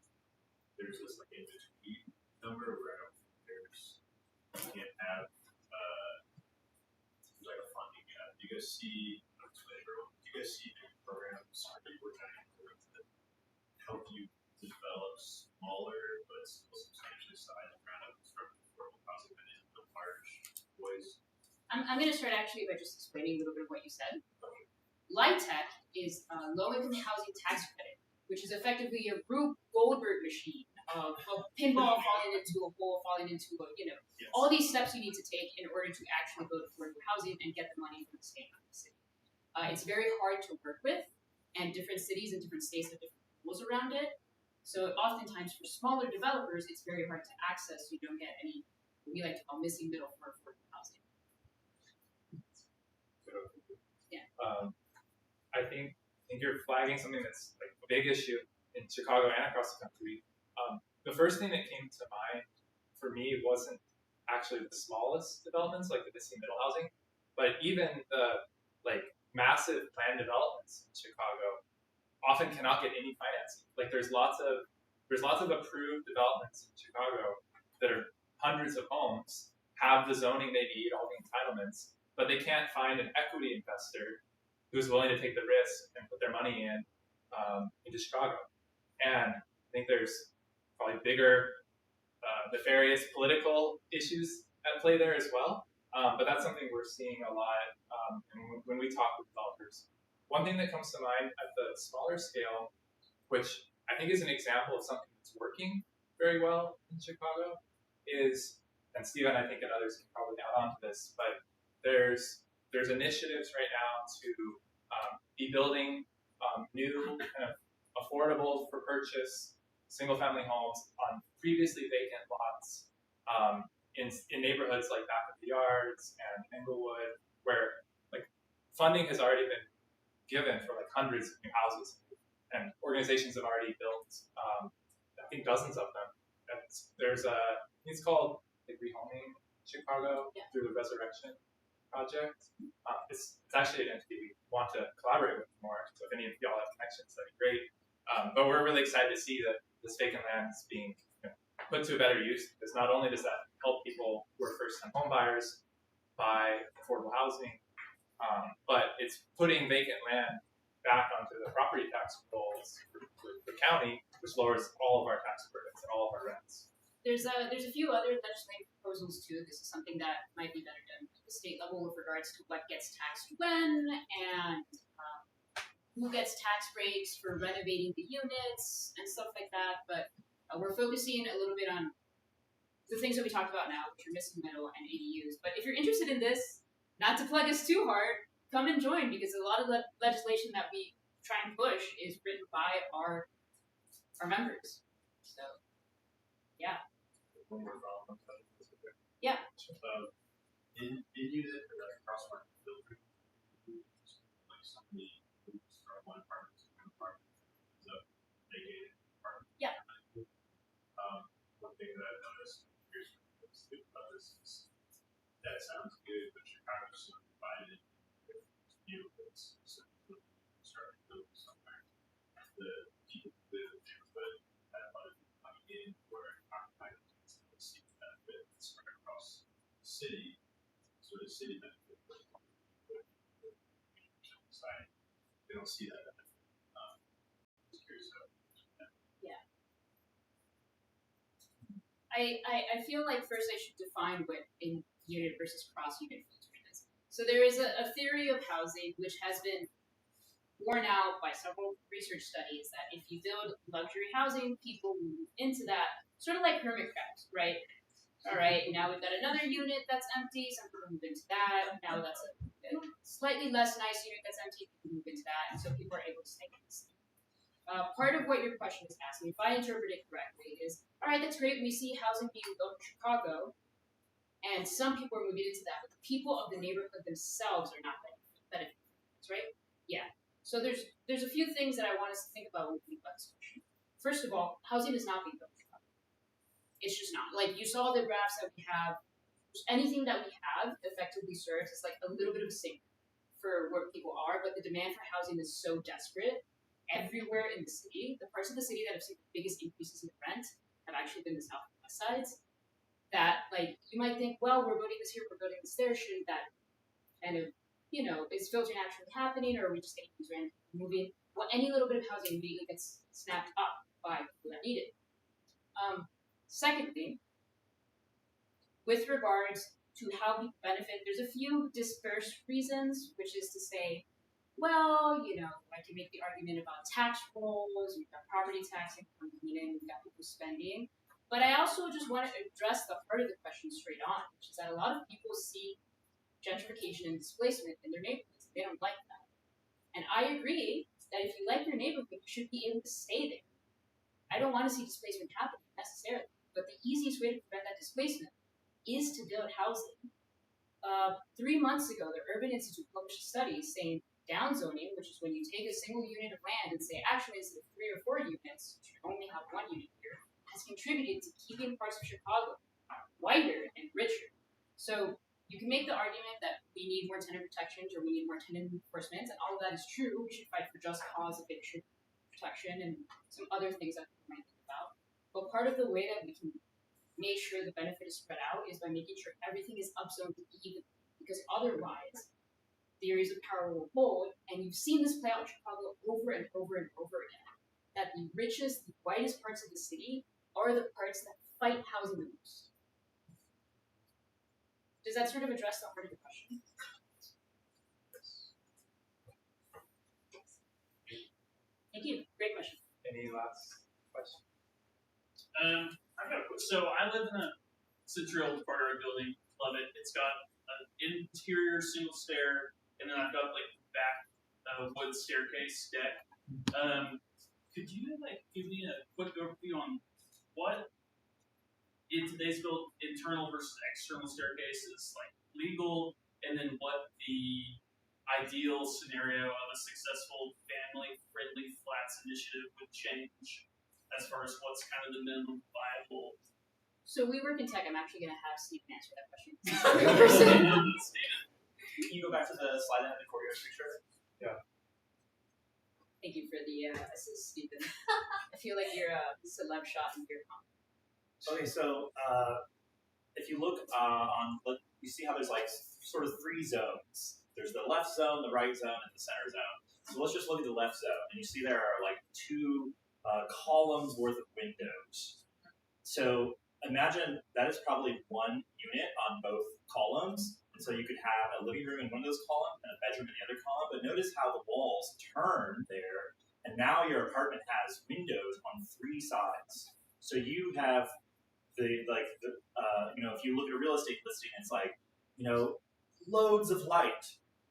I: there's this in between number where I don't think you can't have a funding gap. Do you guys see? Do you guys see any programs where you were trying to help you develop smaller but still substantially sized around a constructive affordable housing that isn't the large boys?
B: I'm going to start actually by just explaining a little bit of what you said. Light Tech is a low-income housing tax credit, which is effectively a Rube Goldberg machine of a pinball falling into a hole, falling into a,
I: Yes.
B: all these steps you need to take in order to actually build affordable housing and get the money from the state and the city. It's very hard to work with, and different cities and different states have different rules around it. So oftentimes for smaller developers, it's very hard to access. You don't get any, what we like to call missing middle for affordable housing. Yeah.
C: I think you're flagging something that's a big issue in Chicago and across the country. The first thing that came to mind for me wasn't actually the smallest developments, like the missing middle housing, but even the massive planned developments in Chicago often cannot get any financing. There's lots of approved developments in Chicago that are hundreds of homes, have the zoning they need, all the entitlements, but they can't find an equity investor who's willing to take the risk and put their money into Chicago. And I think there's probably bigger nefarious political issues at play there as well. But that's something we're seeing a lot when we talk with developers. One thing that comes to mind at the smaller scale, which I think is an example of something that's working very well in Chicago, is, and Steven, I think, and others can probably add on to this, but there's initiatives right now to be building new kind of affordable for purchase single-family homes on previously vacant lots in neighborhoods like Back of the Yards and Englewood, where funding has already been given for hundreds of new houses, and organizations have already built I think dozens of them. And it's called Rehoming Chicago through the Resurrection Project. It's actually an entity we want to collaborate with more. So if any of y'all have connections, that'd be great. But we're really excited to see that this vacant land is being put to a better use, because not only does that help people who are first-time home buyers buy affordable housing, but it's putting vacant land back onto the property tax rolls for the county, which lowers all of our tax burdens and all of our rents.
B: There's a few other legislative proposals too. This is something that might be better done at the state level with regards to what gets taxed when and who gets tax breaks for renovating the units and stuff like that. But we're focusing a little bit on the things that we talked about now, which are missing middle and ADUs. But if you're interested in this, not to plug us too hard, come and join, because a lot of the legislation that we try and push is written by our members. So, yeah.
I: One more problem.
B: Yeah.
I: In use it for like cross-market filtering, like somebody moves from one apartment to another apartment, so vacated apartment.
B: Yeah.
I: One thing that I've noticed, here's what's good about this is that sounds good, but Chicago's so divided with neighborhoods, so when you start building somewhere, the people who live in the neighborhood have a lot of people coming in where occupied to see the benefit spread across the city, sort of city benefit, but society, they don't see that benefit. Just curious how.
B: Yeah. I feel like first I should define what in unit versus cross unit filtering is. So there is a theory of housing which has been borne out by several research studies that if you build luxury housing, people move into that, sort of like hermit crabs, right? All right, now we've got another unit that's empty, some people move into that, now that's a slightly less nice unit that's empty, people move into that, and so people are able to stay in this. Part of what your question is asking, if I interpret it correctly, is, all right, that's great, we see housing being built in Chicago, and some people are moving into that, but the people of the neighborhood themselves are not benefiting, right? Yeah. So there's a few things that I want us to think about when we think about this question. First of all, housing is not being built in Chicago. It's just not. Like, you saw the graphs that we have. Anything that we have effectively serves as like a little bit of a sink for where people are, but the demand for housing is so desperate everywhere in the city. The parts of the city that have seen the biggest increases in rent have actually been the south and west sides. That, like, you might think, well, we're building this here, we're building this there. Shouldn't that kind of, is filtering actually happening, or are we just getting these random people moving? Well, any little bit of housing immediately gets snapped up by people that need it. Secondly, with regards to how people benefit, there's a few dispersed reasons, which is to say, well, I can make the argument about tax rolls, we've got property taxing coming in, we've got people spending. But I also just want to address the heart of the question straight on, which is that a lot of people see gentrification and displacement in their neighborhoods. They don't like that. And I agree that if you like your neighborhood, you should be able to stay there. I don't want to see displacement happening necessarily, but the easiest way to prevent that displacement is to build housing. 3 months ago, the Urban Institute published a study saying downzoning, which is when you take a single unit of land and say, actually, instead of 3 or 4 units, you should only have 1 unit here, has contributed to keeping parts of Chicago whiter and richer. So you can make the argument that we need more tenant protections or we need more tenant enforcement, and all of that is true. We should fight for just cause eviction protection and some other things that we might think about. But part of the way that we can make sure the benefit is spread out is by making sure everything is upzoned even, because otherwise theories of power will hold, and you've seen this play out in Chicago over and over and over again, that the richest, the whitest parts of the city are the parts that fight housing the most. Does that sort of address the heart of the question? Thank you. Great question.
C: Any last questions?
J: So I live in a central quarter building. Love it. It's got an interior single stair, and then I've got like back wood staircase deck. Could you give me a quick overview on what in today's build internal versus external staircase is legal, and then what the ideal scenario of a successful family-friendly flats initiative would change as far as what's kind of the minimum viable.
B: So we work in tech. I'm actually going to have Stephen answer that question.
A: Can you go back to the slide that had the courtyard picture?
C: Yeah.
B: Thank you for the assist, Stephen. I feel like you're a celeb shot in your mom.
A: Okay, so if you look you see how there's sort of three zones. There's the left zone, the right zone, and the center zone. So let's just look at the left zone, and you see there are like two columns worth of windows. So imagine that is probably one unit on both columns, and so you could have a living room in one of those columns and a bedroom in the other column. But notice how the walls turn there, and now your apartment has windows on three sides. So you have if you look at a real estate listing, it's like, loads of light.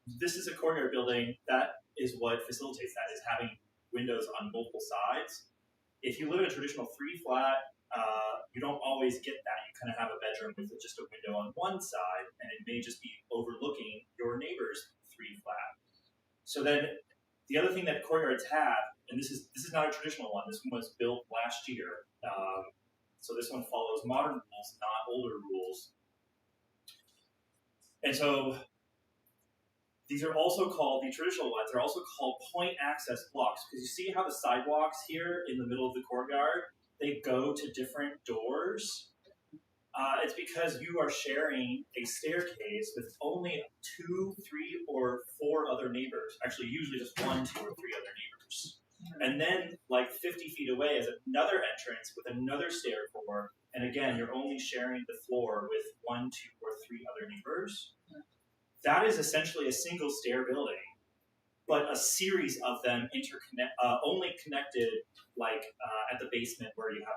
A: This is a courtyard building. That is what facilitates that, is having windows on multiple sides. If you live in a traditional three flat, you don't always get that. You kind of have a bedroom with just a window on one side, and it may just be overlooking your neighbor's three flat. So then the other thing that courtyards have, and this is not a traditional one, this one was built last year. So this one follows modern rules, not older rules. And so these are also called, the traditional ones are also called point access blocks, because you see how the sidewalks here in the middle of the courtyard, they go to different doors. It's because you are sharing a staircase with only 2, 3, or 4 other neighbors. Actually, usually just 1, 2, or 3 other neighbors. And then, like 50 feet away, is another entrance with another stair core. And again, you're only sharing the floor with 1, 2, or 3 other neighbors. That is essentially a single stair building, but a series of them only connected, at the basement where you have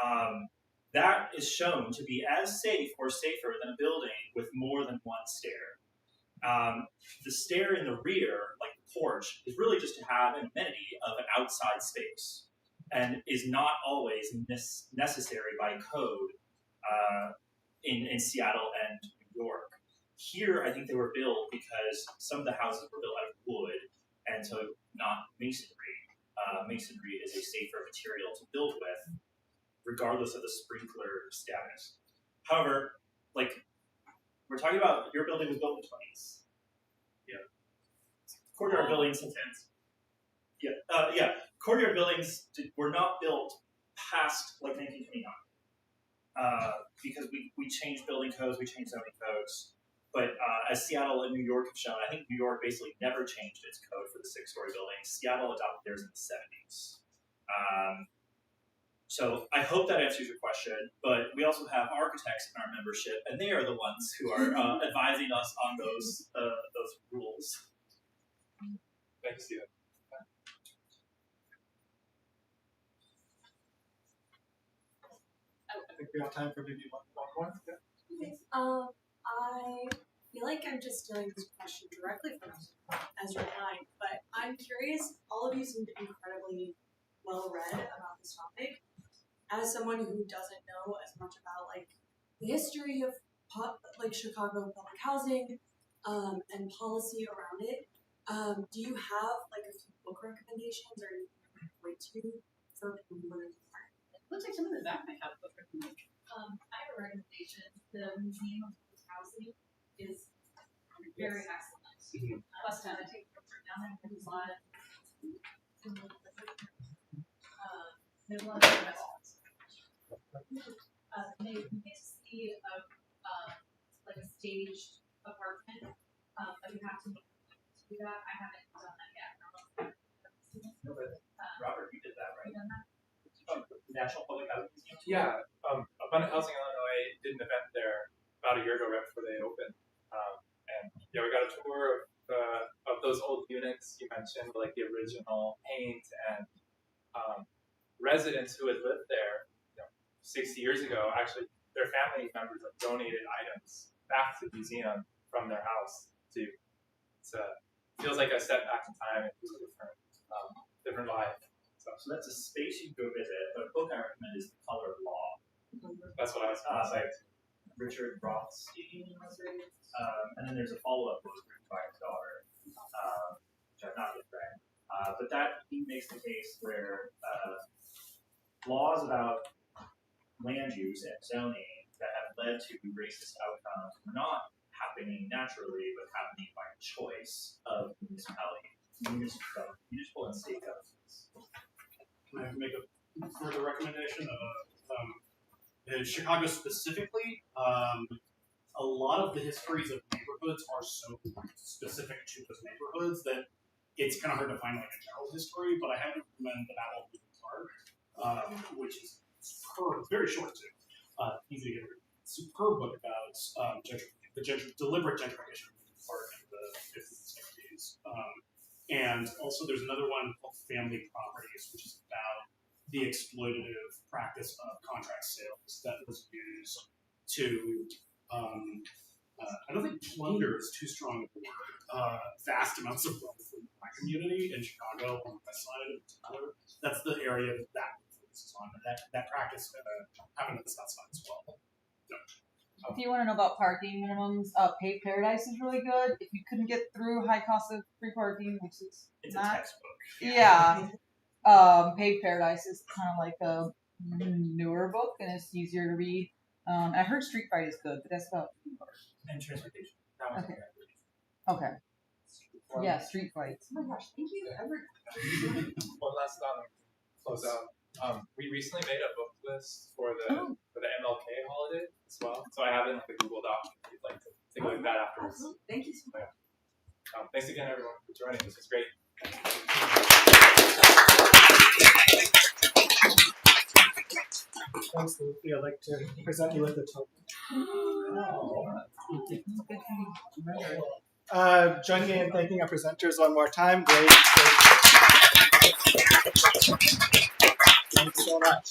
A: laundry. That is shown to be as safe or safer than a building with more than one stair. The stair in the rear, like the porch, is really just to have an amenity of an outside space, and is not always necessary by code in Seattle and New York. Here, I think they were built because some of the houses were built out of wood, and so not masonry. Masonry is a safer material to build with, regardless of the sprinkler status. However, we're talking about, your building was built in the 20s. Yeah. Courtyard buildings, courtyard buildings were not built past 1929 because we changed building codes, we changed zoning codes. But as Seattle and New York have shown, I think New York basically never changed its code for the 6-story buildings. Seattle adopted theirs in the 70s. So I hope that answers your question, but we also have architects in our membership, and they are the ones who are advising us on those rules.
C: Thanks, Stephen.
G: I think we have time for maybe one more. Yeah.
K: Okay. I feel like I'm just stealing this question directly from Ezra 9, but I'm curious, all of you seem to be incredibly well read about this topic. As someone who doesn't know as much about the history of Chicago public housing and policy around it, do you have a few book recommendations or anything you can point to for people who want to learn?
B: It looks like some of the back might have a book recommendation.
L: I have a recommendation. The Museum of Public Housing is very excellent. Plus, I take pictures down there. There's a lot of there's a lot of restaurants. They get to see a staged apartment, but you have to do that. I haven't done that yet.
A: No, but Robert, you did that, right? National Public Housing Museum?
C: Yeah, Abundant Housing Illinois did an event there about a year ago, right before they opened. And we got a tour of those old units you mentioned, the original paint, and residents who had lived there 60 years ago, actually their family members have donated items back to the museum from their house too. Feels like a step back in time. It was a different vibe.
A: So that's a space you can go visit, but a book I recommend is The Color of Law.
C: That's what I was going to say.
A: Richard Rothstein, and then there's a follow-up book written by his daughter, which I've not yet read. But that he makes the case where laws about land use and zoning that have led to racist outcomes are not happening naturally, but happening by choice of municipal and state governments.
G: Can I make a further recommendation? In Chicago specifically, a lot of the histories of neighborhoods are so specific to those neighborhoods that it's kind of hard to find like a general history. But I have to recommend The Battle of Lincoln Park, which is superb, very short too, easy to get. Superb book about deliberate gentrification of Lincoln Park in the 50s and 60s. And also there's another one called Family Properties, which is about the exploitative practice of contract sales that was used to, I don't think plunder is too strong a word, vast amounts of wealth in the black community in Chicago on the west side in particular. That's the area that focuses on. That practice happened on the south side as well.
M: If you want to know about parking minimums, Paved Paradise is really good. If you couldn't get through high cost of free parking, which is
A: It's
M: not,
A: a textbook.
M: yeah. Paved Paradise is kind of like a newer book, and it's easier to read. I heard Street Fight is good, but that's about
F: And transportation. That one's
M: Okay.
F: okay.
M: okay. Yeah, Street Fight.
K: Oh my gosh, thank you, everyone.
C: One last close out. We recently made a book list for the MLK holiday as well. So I have it in the Google Doc if you'd like to take a look at that afterwards.
K: Thank you so much.
C: Thanks again, everyone, for joining. This was great.
N: Thanks, Lucy. I'd like to present you with a token. Join me in thanking our presenters one more time. Great. Thanks so much.